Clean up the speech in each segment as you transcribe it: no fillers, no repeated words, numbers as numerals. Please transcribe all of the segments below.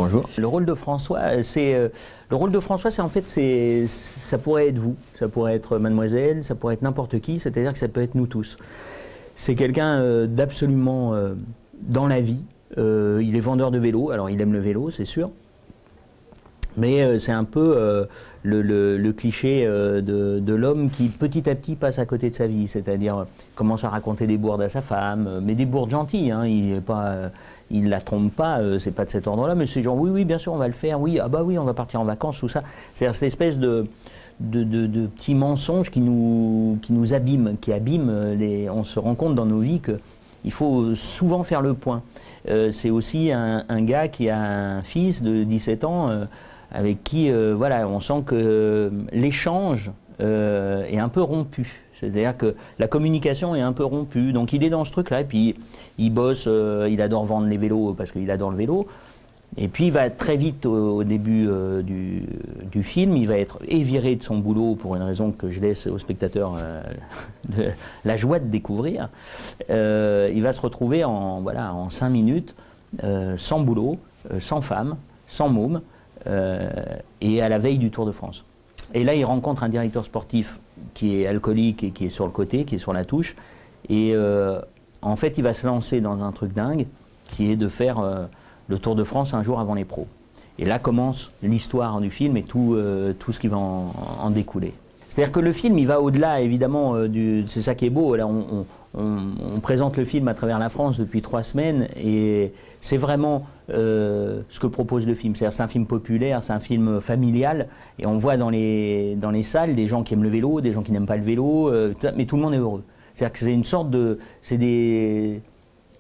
Bonjour. Le rôle de François, c'est en fait, ça pourrait être vous, ça pourrait être mademoiselle, ça pourrait être n'importe qui, c'est-à-dire que ça peut être nous tous. C'est quelqu'un d'absolument dans la vie. Il est vendeur de vélo, alors il aime le vélo, c'est sûr. Mais c'est un peu le cliché de l'homme qui petit à petit passe à côté de sa vie, c'est-à-dire commence à raconter des bourdes à sa femme, mais des bourdes gentilles, hein, il la trompe pas, c'est pas de cet ordre-là, mais c'est genre oui, oui, bien sûr, on va le faire, oui, ah bah oui, on va partir en vacances, tout ça. C'est-à-dire cette espèce de petits mensonges qui nous abîment, on se rend compte dans nos vies qu'il faut souvent faire le point. C'est aussi un gars qui a un fils de 17 ans, avec qui, voilà, on sent que l'échange est un peu rompu. C'est-à-dire que la communication est un peu rompue. Donc il est dans ce truc-là, et puis il bosse, il adore vendre les vélos parce qu'il adore le vélo. Et puis il va très vite, au début du film, il va être viré de son boulot pour une raison que je laisse aux spectateurs la joie de découvrir. Il va se retrouver en 5 minutes, sans boulot, sans femme, sans môme, et à la veille du Tour de France. Et là, il rencontre un directeur sportif qui est alcoolique et qui est sur le côté, qui est sur la touche. Et en fait, il va se lancer dans un truc dingue, qui est de faire le Tour de France un jour avant les pros. Et là commence l'histoire du film et tout ce qui va en découler. C'est-à-dire que le film, il va au-delà, évidemment, c'est ça qui est beau. Là, on présente le film à travers la France depuis 3 semaines et c'est vraiment ce que propose le film. C'est-à-dire c'est un film populaire, c'est un film familial et on voit dans les salles des gens qui aiment le vélo, des gens qui n'aiment pas le vélo, mais tout le monde est heureux. C'est-à-dire que c'est une sorte de...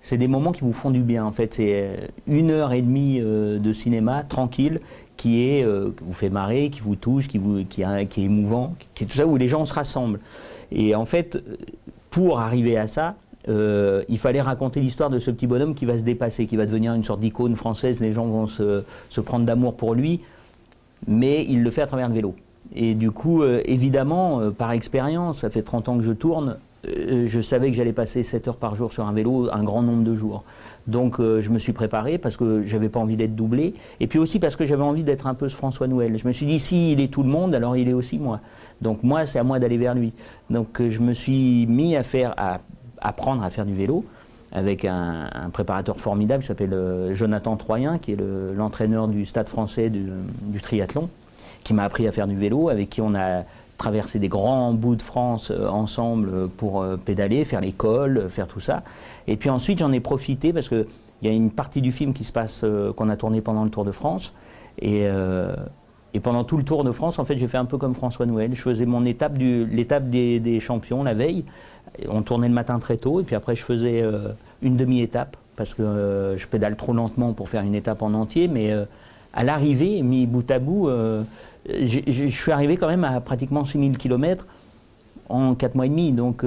C'est des moments qui vous font du bien, en fait. C'est 1h30 de cinéma, tranquille, qui vous fait marrer, qui vous touche, qui est émouvant, qui est tout ça, où les gens se rassemblent. Et en fait, pour arriver à ça, il fallait raconter l'histoire de ce petit bonhomme qui va se dépasser, qui va devenir une sorte d'icône française, les gens vont se prendre d'amour pour lui, mais il le fait à travers le vélo. Et du coup, évidemment, par expérience, ça fait 30 ans que je tourne, je savais que j'allais passer 7 heures par jour sur un vélo un grand nombre de jours. Donc je me suis préparé parce que je n'avais pas envie d'être doublé. Et puis aussi parce que j'avais envie d'être un peu ce François Nouel. Je me suis dit, si il est tout le monde, alors il est aussi moi. Donc moi, c'est à moi d'aller vers lui. Donc je me suis mis à apprendre à faire du vélo avec un préparateur formidable qui s'appelle Jonathan Troyen, qui est l'entraîneur du Stade français du triathlon, qui m'a appris à faire du vélo, avec qui on a traverser des grands bouts de France ensemble pour pédaler, faire les cols, faire tout ça. Et puis ensuite, j'en ai profité parce qu'il y a une partie du film qui se passe, qu'on a tourné pendant le Tour de France. Et pendant tout le Tour de France, en fait, j'ai fait un peu comme François Nouel. Je faisais mon l'étape des champions la veille. On tournait le matin très tôt et puis après, je faisais une demi-étape parce que je pédale trop lentement pour faire une étape en entier. Mais à l'arrivée, mis bout à bout, je suis arrivé quand même à pratiquement 6000 km en 4 mois et demi. Donc,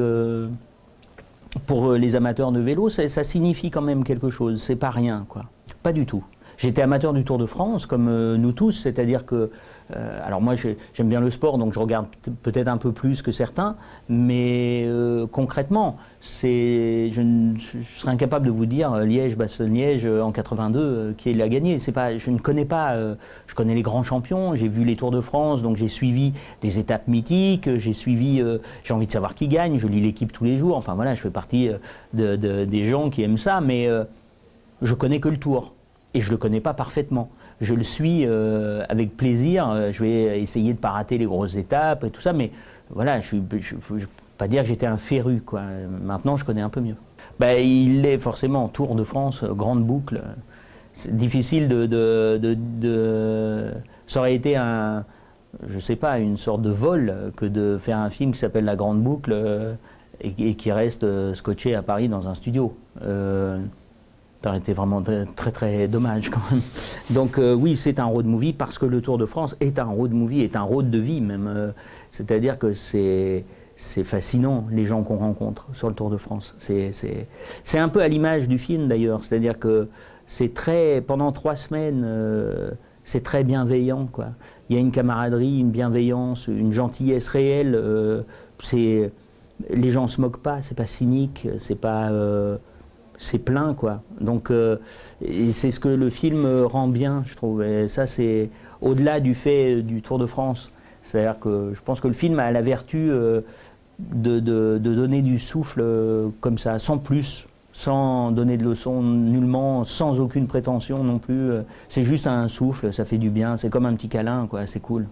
pour les amateurs de vélo, ça signifie quand même quelque chose. C'est pas rien, quoi. Pas du tout. J'étais amateur du Tour de France, comme nous tous, c'est-à-dire que... alors moi, j'aime bien le sport, donc je regarde peut-être un peu plus que certains, mais concrètement, je serais incapable de vous dire Liège-Bastogne-Liège en 82, qui l'a gagné. Je ne connais pas... je connais les grands champions, j'ai vu les Tours de France, donc j'ai suivi des étapes mythiques, j'ai envie de savoir qui gagne, je lis l'équipe tous les jours, enfin voilà, je fais partie des gens qui aiment ça, mais je connais que le Tour. Et je ne le connais pas parfaitement. Je le suis avec plaisir. Je vais essayer de ne pas rater les grosses étapes et tout ça. Mais voilà, je ne peux pas dire que j'étais un féru, quoi. Maintenant, je connais un peu mieux. Ben, il est forcément Tour de France, grande boucle. C'est difficile Ça aurait été je sais pas, une sorte de vol que de faire un film qui s'appelle La Grande Boucle et qui reste scotché à Paris dans un studio. Ça aurait été vraiment très très dommage quand même. Donc oui, c'est un road movie parce que le Tour de France est un road movie, est un road de vie même. C'est-à-dire que c'est fascinant les gens qu'on rencontre sur le Tour de France. C'est un peu à l'image du film d'ailleurs, c'est-à-dire que pendant 3 semaines, c'est très bienveillant, quoi. Il y a une camaraderie, une bienveillance, une gentillesse réelle. Les gens ne se moquent pas, c'est pas cynique, c'est pas... c'est plein, quoi. Donc, et c'est ce que le film rend bien, je trouve. Et ça, c'est au-delà du fait du Tour de France. C'est-à-dire que je pense que le film a la vertu de donner du souffle comme ça, sans plus, sans donner de leçons nullement, sans aucune prétention non plus. C'est juste un souffle, ça fait du bien, c'est comme un petit câlin, quoi, c'est cool.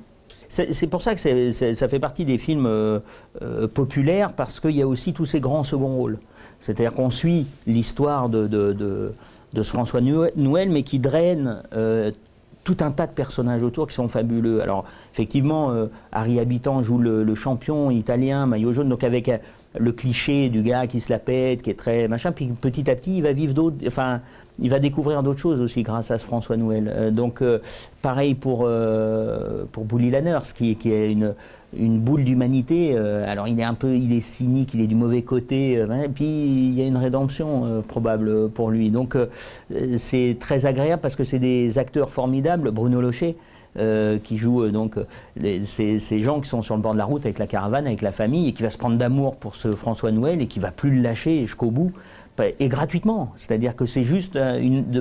C'est pour ça que ça fait partie des films populaires, parce qu'il y a aussi tous ces grands seconds rôles. C'est-à-dire qu'on suit l'histoire de ce François Nouel, mais qui draine tout un tas de personnages autour qui sont fabuleux. Alors, effectivement, Harry Habitant joue le champion italien, maillot jaune, donc avec le cliché du gars qui se la pète, qui est très machin, puis petit à petit, il va vivre d'autres, enfin, il va découvrir d'autres choses aussi grâce à ce François Nouel. Donc, pareil pour Bully Lanners, qui est une boule d'humanité. Alors, il est cynique, il est du mauvais côté, et puis il y a une rédemption probable pour lui. Donc, c'est très agréable parce que c'est des acteurs formidables. Bruno Locher, qui joue ces gens qui sont sur le bord de la route avec la caravane, avec la famille, et qui va se prendre d'amour pour ce François Nouel et qui va plus le lâcher jusqu'au bout, et gratuitement. C'est-à-dire que c'est juste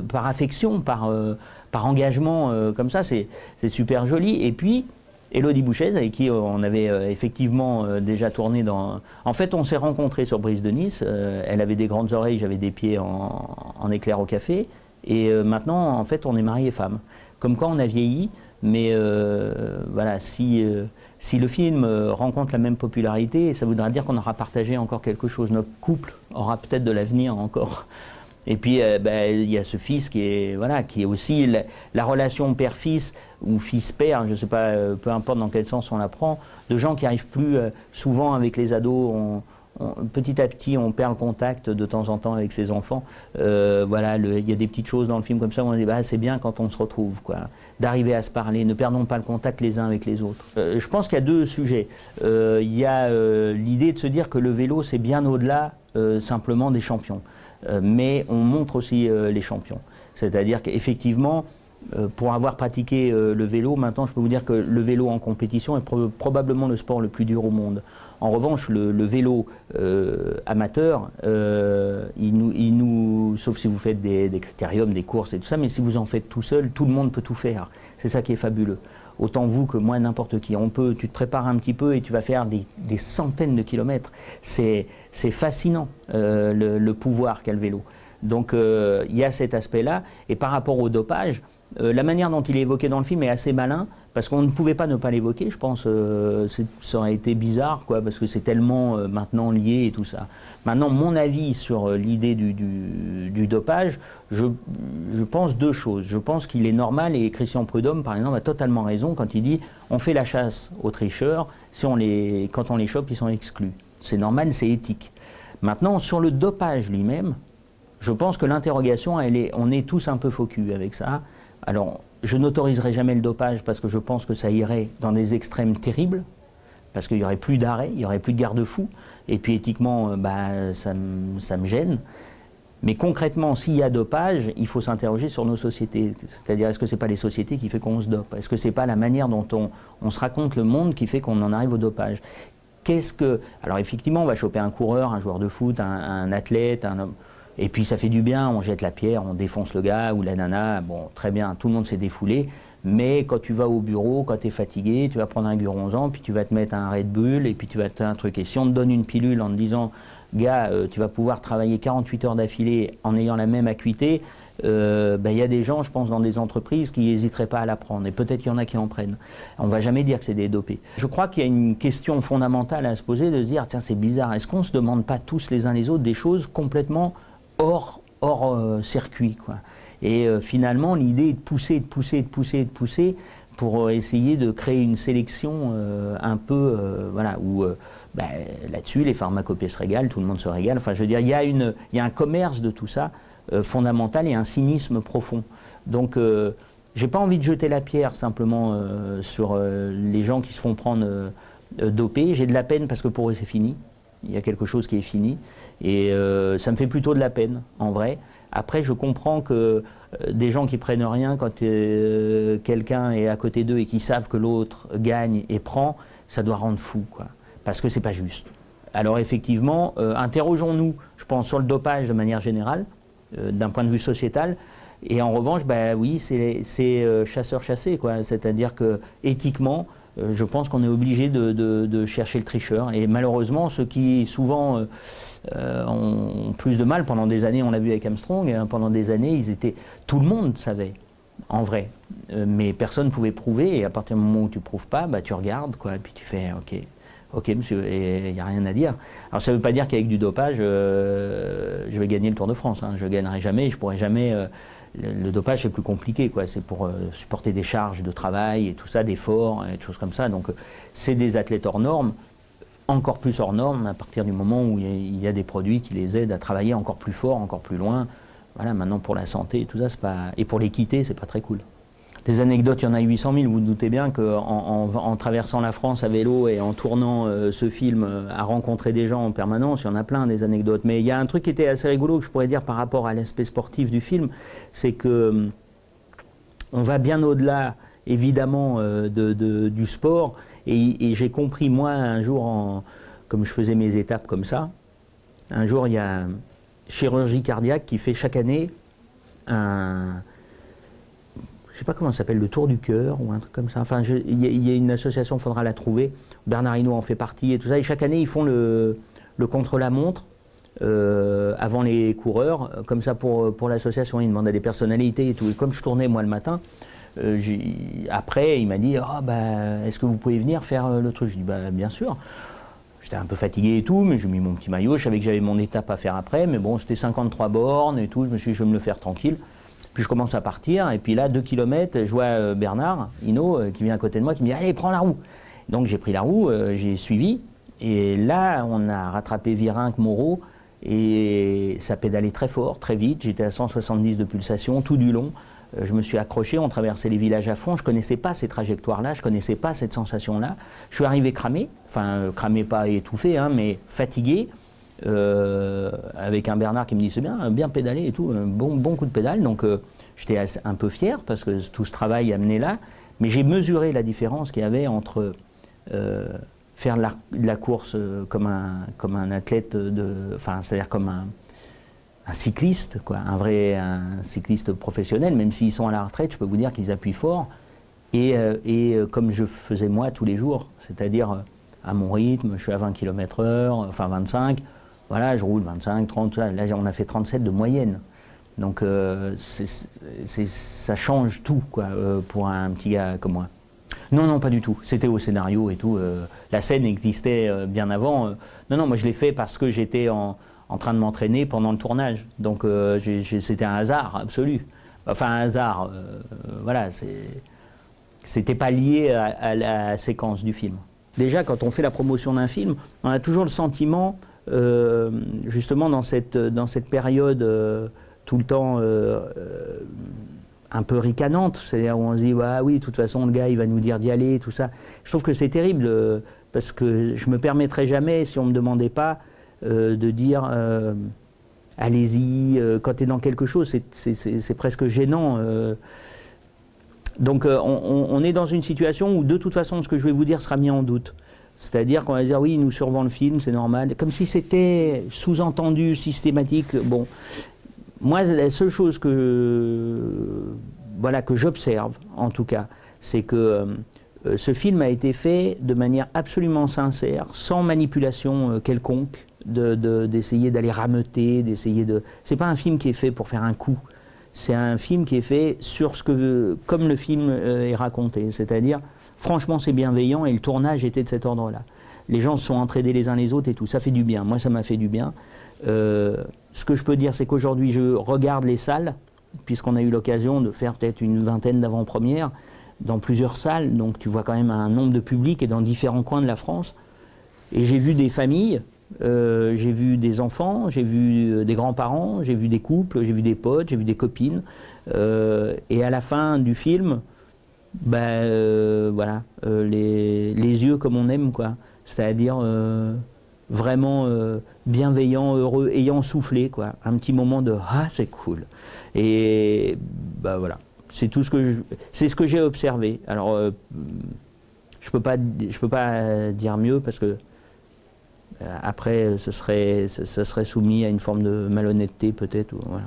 par affection, par engagement, comme ça, c'est super joli. Et puis, Élodie Bouchez, avec qui on avait effectivement déjà tourné dans... En fait, on s'est rencontrés sur Brise de Nice. Elle avait des grandes oreilles, j'avais des pieds en éclair au café. Et maintenant, en fait, on est mari et femme. Comme quoi, on a vieilli. Mais voilà, si le film rencontre la même popularité, ça voudra dire qu'on aura partagé encore quelque chose. Notre couple aura peut-être de l'avenir encore. Et puis, il y a ce fils qui est aussi la relation père-fils ou fils-père, je ne sais pas, peu importe dans quel sens on la prend, de gens qui n'arrivent plus souvent avec les ados. Petit à petit, on perd le contact de temps en temps avec ses enfants. Voilà, il y a des petites choses dans le film comme ça où on dit c'est bien quand on se retrouve, quoi, d'arriver à se parler. Ne perdons pas le contact les uns avec les autres. Je pense qu'il y a deux sujets. Il y a l'idée de se dire que le vélo, c'est bien au-delà simplement des champions. Mais on montre aussi les champions. C'est-à-dire qu'effectivement, pour avoir pratiqué le vélo, maintenant je peux vous dire que le vélo en compétition est probablement le sport le plus dur au monde. En revanche, le vélo amateur, sauf si vous faites des critériums, des courses et tout ça, mais si vous en faites tout seul, tout le monde peut tout faire. C'est ça qui est fabuleux. Autant vous que moi, n'importe qui. Tu te prépares un petit peu et tu vas faire des centaines de kilomètres. C'est fascinant, le pouvoir qu'a le vélo. Donc il y a cet aspect-là. Et par rapport au dopage, la manière dont il est évoqué dans le film est assez malin, parce qu'on ne pouvait pas ne pas l'évoquer, je pense. Ça aurait été bizarre, quoi, parce que c'est tellement maintenant lié et tout ça. Maintenant, mon avis sur l'idée du dopage, je pense deux choses. Je pense qu'il est normal, et Christian Prudhomme, par exemple, a totalement raison quand il dit on fait la chasse aux tricheurs, quand on les chope, ils sont exclus. C'est normal, c'est éthique. Maintenant, sur le dopage lui-même, je pense que l'interrogation, on est tous un peu faux cul avec ça. Alors, je n'autoriserai jamais le dopage parce que je pense que ça irait dans des extrêmes terribles, parce qu'il n'y aurait plus d'arrêt, il n'y aurait plus de garde-fou, et puis éthiquement, ça me gêne. Mais concrètement, s'il y a dopage, il faut s'interroger sur nos sociétés. C'est-à-dire, est-ce que ce n'est pas les sociétés qui fait qu'on se dope? Est-ce que ce n'est pas la manière dont on se raconte le monde qui fait qu'on en arrive au dopage? Alors effectivement, on va choper un coureur, un joueur de foot, un athlète, et puis ça fait du bien, on jette la pierre, on défonce le gars ou la nana, bon, très bien, tout le monde s'est défoulé, mais quand tu vas au bureau, quand tu es fatigué, tu vas prendre un Guronzan, puis tu vas te mettre un Red Bull, et puis tu vas te faire un truc. Et si on te donne une pilule en te disant, gars, tu vas pouvoir travailler 48 heures d'affilée en ayant la même acuité, y a des gens, je pense, dans des entreprises qui n'hésiteraient pas à la prendre, et peut-être qu'il y en a qui en prennent. On ne va jamais dire que c'est des dopés. Je crois qu'il y a une question fondamentale à se poser, de se dire, tiens, c'est bizarre, est-ce qu'on ne se demande pas tous les uns les autres des choses complètement hors circuit, quoi. Et finalement, l'idée est de pousser pour essayer de créer une sélection un peu, où là-dessus, les pharmacopies se régalent, tout le monde se régale. Enfin, je veux dire, il y a un commerce de tout ça fondamental et un cynisme profond. Donc, j'ai pas envie de jeter la pierre simplement sur les gens qui se font prendre dopés. J'ai de la peine parce que pour eux, c'est fini. Il y a quelque chose qui est fini. Et ça me fait plutôt de la peine, en vrai. Après, je comprends que des gens qui prennent rien quand quelqu'un est à côté d'eux et qui savent que l'autre gagne et prend, ça doit rendre fou, quoi. Parce que c'est pas juste. Alors effectivement, interrogeons-nous, je pense, sur le dopage de manière générale. d'un point de vue sociétal. Et en revanche, bah oui, c'est chasseur-chassé, quoi. C'est-à-dire que éthiquement, je pense qu'on est obligé de chercher le tricheur. Et malheureusement, ceux qui souvent ont plus de mal, pendant des années, on l'a vu avec Armstrong, hein, pendant des années, tout le monde savait, en vrai. Mais personne ne pouvait prouver, et à partir du moment où tu ne prouves pas, bah, tu regardes, quoi, et puis tu fais ok monsieur, et il n'y a rien à dire. Alors ça ne veut pas dire qu'avec du dopage, je vais gagner le Tour de France, hein. Je ne gagnerai jamais, je ne pourrai jamais... le dopage, c'est plus compliqué, quoi. C'est pour supporter des charges de travail et tout ça, d'efforts, et des choses comme ça. Donc, c'est des athlètes hors normes, encore plus hors normes, à partir du moment où il y a des produits qui les aident à travailler encore plus fort, encore plus loin. Voilà, maintenant, pour la santé et tout ça, c'est pas... Et pour l'équité, c'est pas très cool. Des anecdotes, il y en a 800 000. Vous vous doutez bien qu'en traversant la France à vélo et en tournant ce film à rencontrer des gens en permanence, il y en a plein des anecdotes. Mais il y a un truc qui était assez rigolo que je pourrais dire par rapport à l'aspect sportif du film, c'est que on va bien au-delà, évidemment, du sport. Et j'ai compris, moi, un jour, comme je faisais mes étapes comme ça, un jour, il y a Chirurgie cardiaque qui fait chaque année je ne sais pas comment ça s'appelle, le Tour du Cœur ou un truc comme ça. Enfin, il y a une association, il faudra la trouver. Bernard Hinault en fait partie et tout ça. Et chaque année, ils font le contre-la-montre avant les coureurs. Comme ça, pour l'association, ils demandent à des personnalités et tout. Et comme je tournais, moi, le matin, après, il m'a dit « bah, est-ce que vous pouvez venir faire le truc ?» Je dis bah, « bien sûr ». J'étais un peu fatigué et tout, mais j'ai mis mon petit maillot. Je savais que j'avais mon étape à faire après. Mais bon, c'était 53 bornes et tout. Je me suis dit « je vais me le faire tranquille ». Puis je commence à partir, et puis là, 2 km, je vois Bernard Hinault qui vient à côté de moi, qui me dit « allez, prends la roue ». Donc j'ai pris la roue, j'ai suivi, et là, on a rattrapé Virenque, Moreau, et ça pédalait très fort, très vite. J'étais à 170 de pulsation tout du long. Je me suis accroché, on traversait les villages à fond. Je ne connaissais pas ces trajectoires-là, je ne connaissais pas cette sensation-là. Je suis arrivé cramé, enfin cramé pas étouffé, hein, mais fatigué. Avec un Bernard qui me dit c'est bien pédalé et tout, bon coup de pédale, donc j'étais un peu fier parce que tout ce travail amené là, mais j'ai mesuré la différence qu'il y avait entre faire de la course comme un athlète, enfin c'est-à-dire comme un cycliste, quoi, un cycliste professionnel, même s'ils sont à la retraite, je peux vous dire qu'ils appuient fort, et comme je faisais moi tous les jours, c'est-à-dire à mon rythme, je suis à 20 km/h, enfin 25, voilà, je roule 25, 30, là on a fait 37 de moyenne. Donc ça change tout, quoi, pour un petit gars comme moi. Non, non, pas du tout. C'était au scénario et tout. La scène existait bien avant. Non, moi je l'ai fait parce que j'étais en train de m'entraîner pendant le tournage. Donc c'était un hasard absolu. Enfin, un hasard, voilà, c'était pas lié à la séquence du film. Déjà, quand on fait la promotion d'un film, on a toujours le sentiment, justement dans cette période tout le temps un peu ricanante, c'est-à-dire où on se dit bah oui, de toute façon le gars il va nous dire d'y aller, tout ça. Je trouve que c'est terrible parce que je me permettrais jamais, si on me demandait pas, de dire allez-y, quand tu es dans quelque chose, c'est presque gênant. Donc on est dans une situation où de toute façon ce que je vais vous dire sera mis en doute. C'est-à-dire qu'on va dire oui, il nous survend le film, c'est normal, comme si c'était sous-entendu, systématique. Bon, moi la seule chose que j'observe en tout cas, c'est que ce film a été fait de manière absolument sincère, sans manipulation quelconque, d'essayer d'aller rameuter, d'essayer de... C'est pas un film qui est fait pour faire un coup. C'est un film qui est fait sur comme le film est raconté, c'est-à-dire, franchement, c'est bienveillant et le tournage était de cet ordre-là. Les gens se sont entraidés les uns les autres et tout, ça fait du bien. Moi, ça m'a fait du bien. Ce que je peux dire, c'est qu'aujourd'hui, je regarde les salles, puisqu'on a eu l'occasion de faire peut-être une vingtaine d'avant-premières dans plusieurs salles, donc tu vois quand même un nombre de publics et dans différents coins de la France. Et j'ai vu des familles. J'ai vu des enfants, j'ai vu des grands-parents, j'ai vu des couples, j'ai vu des potes, j'ai vu des copines. Et à la fin du film, voilà, les yeux comme on aime, quoi. C'est-à-dire vraiment bienveillant, heureux, ayant soufflé, quoi. Un petit moment de « ah, c'est cool ». Et voilà, c'est tout c'est ce que j'ai observé. Alors, je peux pas dire mieux parce que après, ça serait soumis à une forme de malhonnêteté peut-être. Voilà.